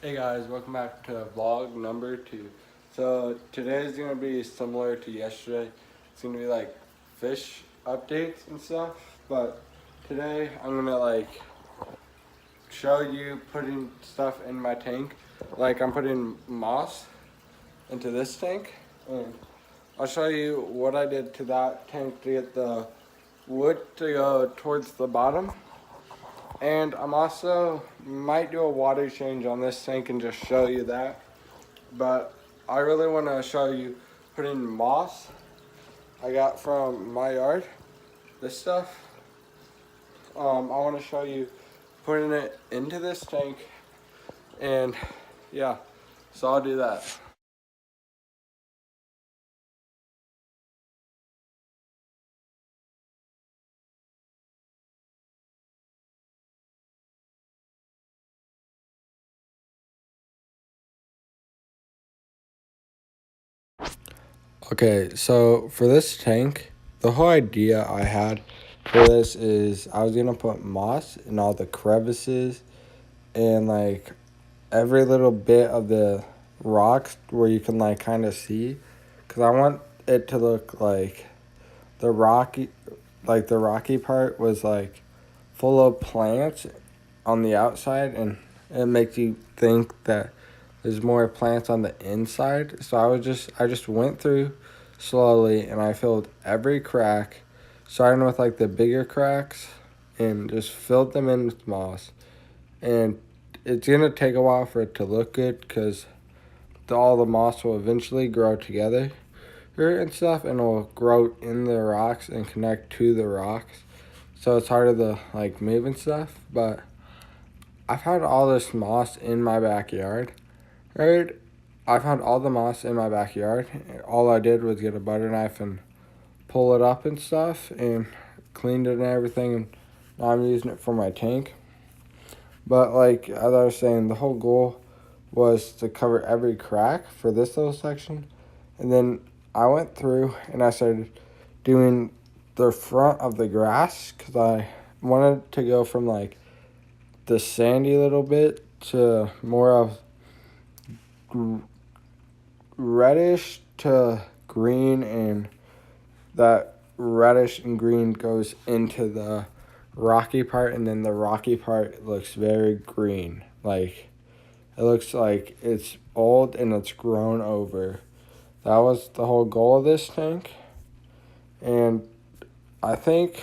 Hey guys, welcome back to vlog number 2. So today is gonna be similar to yesterday. It's gonna be like fish updates and stuff. But today I'm gonna show you putting stuff in my tank. Like I'm putting moss into this tank, and I'll show you what I did to that tank to get the wood to go towards the bottom. And I'm also might do a water change on this tank and just show you that. But I really want to show you putting moss I got from my yard. This stuff. I want to show you putting it into this tank, and yeah, so I'll do that. Okay, so for this tank, the whole idea I had for this is I was gonna put moss in all the crevices and like every little bit of the rocks where you can like kind of see, because I want it to look like the rocky, like the rocky part was like full of plants on the outside, and it makes you think that there's more plants on the inside. So I just went through slowly and I filled every crack, starting with like the bigger cracks, and just filled them in with moss. And it's gonna take a while for it to look good because all the moss will eventually grow together and stuff, and will grow in the rocks and connect to the rocks. So it's harder to like move and stuff. But I found all this moss in my backyard. Right? I found all the moss in my backyard. All I did was get a butter knife and pull it up and stuff, and cleaned it and everything. And now I'm using it for my tank. But like as I was saying, the whole goal was to cover every crack for this little section. And then I went through and I started doing the front of the grass because I wanted to go from like the sandy little bit to more of reddish to green, and that reddish and green goes into the rocky part, and then the rocky part looks very green. Like it looks like it's old and it's grown over. That was the whole goal of this tank, and I think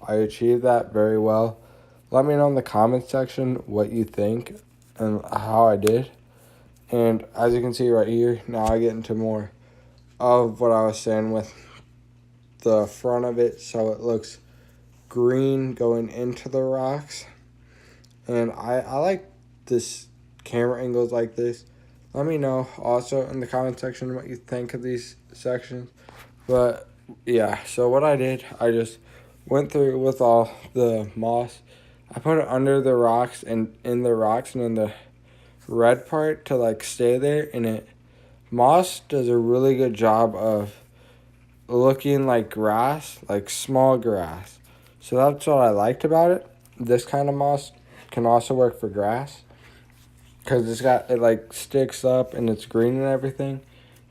I achieved that very well. Let me know in the comments section what you think and how I did. And as you can see right here, now I get into more of what I was saying with the front of it, so it looks green going into the rocks. And I like this camera angles like this. Let me know also in the comment section what you think of these sections. But yeah, so what I did, I just went through with all the moss. I put it under the rocks and in the rocks and in the red part to like stay there. And it moss does a really good job of looking like grass, like small grass. So that's what I liked about it. This kind of moss can also work for grass because it like sticks up and it's green and everything.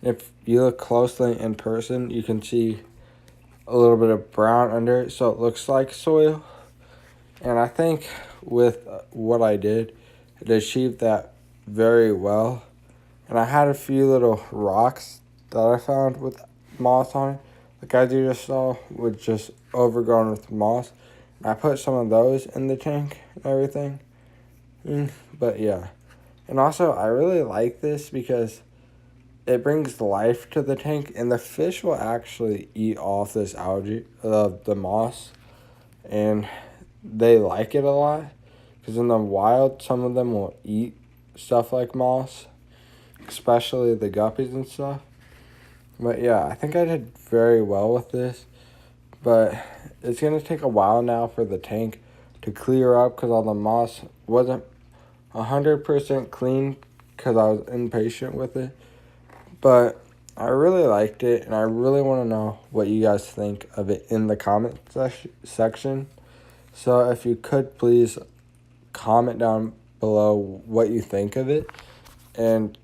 If you look closely in person, you can see a little bit of brown under it, so it looks like soil. And I think with what I did, it achieved that very well. And I had a few little rocks that I found with moss on it. Like as you just saw, was just overgrown with moss. And I put some of those in the tank and everything. But yeah. And also, I really like this because it brings life to the tank, and the fish will actually eat off this algae, the moss, and they like it a lot. Because in the wild, some of them will eat stuff like moss, especially the guppies and stuff. But yeah, I think I did very well with this. But it's going to take a while now for the tank to clear up because all the moss wasn't 100% clean because I was impatient with it. But I really liked it, and I really want to know what you guys think of it in the comment section. So if you could please comment down below what you think of it and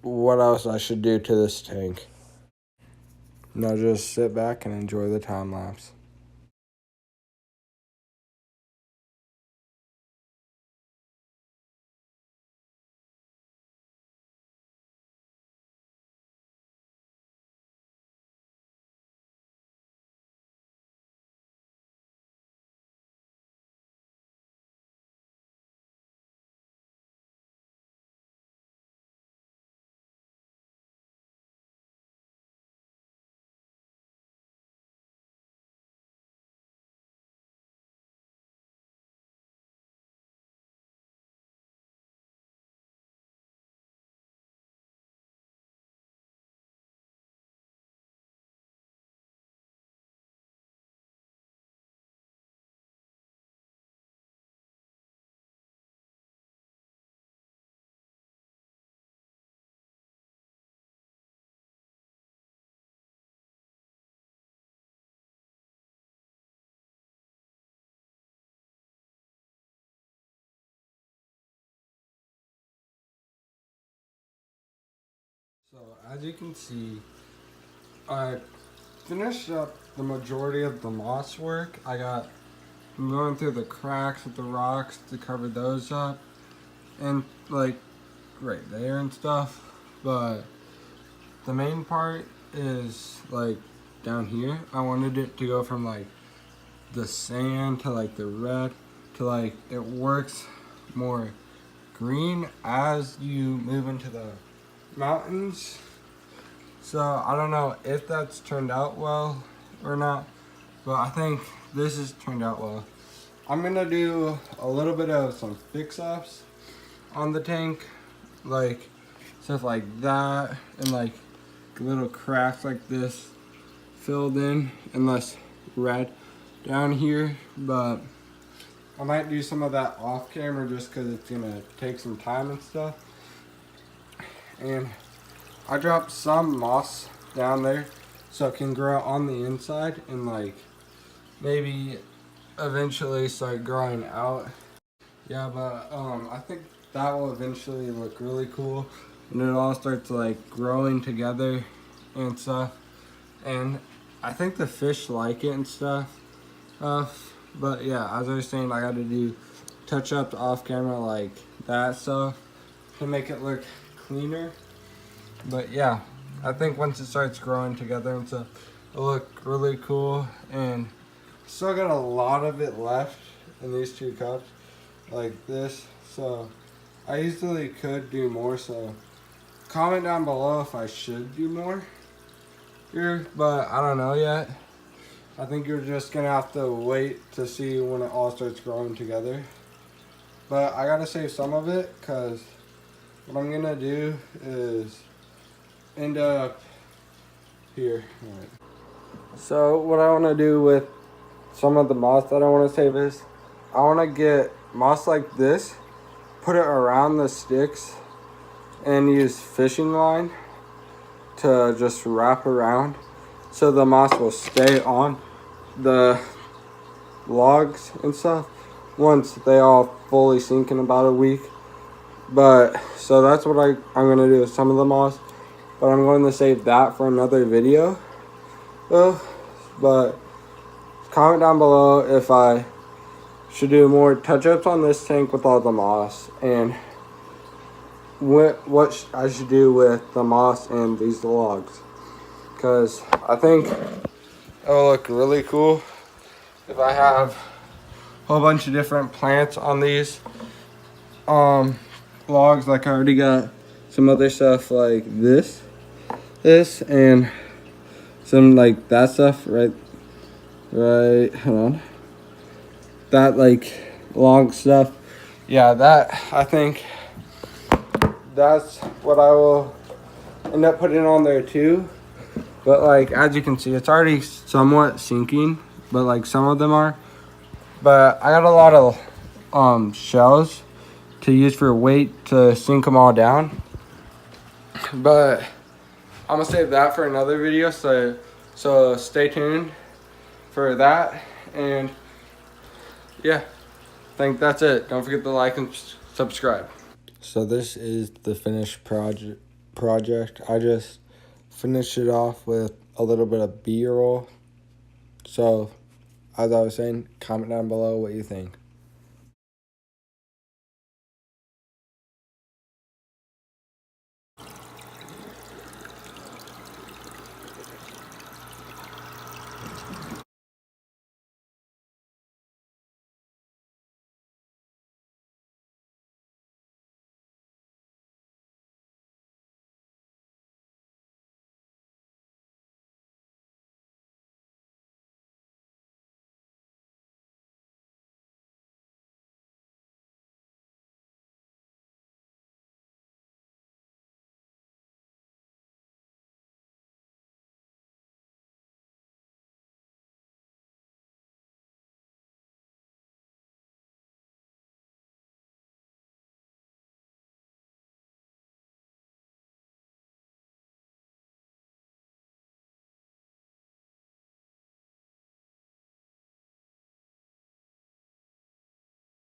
what else I should do to this tank. Now just sit back and enjoy the time lapse. So as you can see, I finished up the majority of the moss work. I'm going through the cracks with the rocks to cover those up and like right there and stuff. But the main part is like down here. I wanted it to go from like the sand to like the red to like it works more green as you move into the mountains. So I don't know if that's turned out well or not, but I think this has turned out well. I'm gonna do a little bit of some fix-ups on the tank, like stuff like that, and like little cracks like this filled in and less red down here. But I might do some of that off camera just because it's gonna take some time and stuff. And I dropped some moss down there so it can grow on the inside and like maybe eventually start growing out. Yeah, but I think that will eventually look really cool and it all starts like growing together and stuff. And I think the fish like it and stuff. But yeah, as I was saying, I got to do touch ups off camera like that stuff to make it look cleaner. But yeah, I think once it starts growing together and stuff, it'll look really cool. And still got a lot of it left in these 2 cups like this. So I easily could do more. So comment down below if I should do more here, but I don't know yet. I think you're just gonna have to wait to see when it all starts growing together. But I gotta save some of it because what I'm gonna do is end up here. All right. So what I want to do with some of the moss that I want to save is I want to get moss like this, put it around the sticks, and use fishing line to just wrap around so the moss will stay on the logs and stuff once they all fully sink in about a week. But so that's what I'm going to do with some of the moss, but I'm going to save that for another video. But comment down below if I should do more touch-ups on this tank with all the moss and what I should do with the moss and these logs, because I think it'll look really cool if I have a whole bunch of different plants on these logs. Like I already got some other stuff like this and some like that stuff right, hold on, that like long stuff. Yeah, that I think that's what I will end up putting on there too. But like as you can see, it's already somewhat sinking, but like some of them are. But I got a lot of shells to use for weight to sink them all down. But I'm gonna save that for another video, so stay tuned for that. And yeah, I think that's it. Don't forget to like and subscribe. So this is the finished project. I just finished it off with a little bit of B-roll. So, as I was saying, comment down below what you think.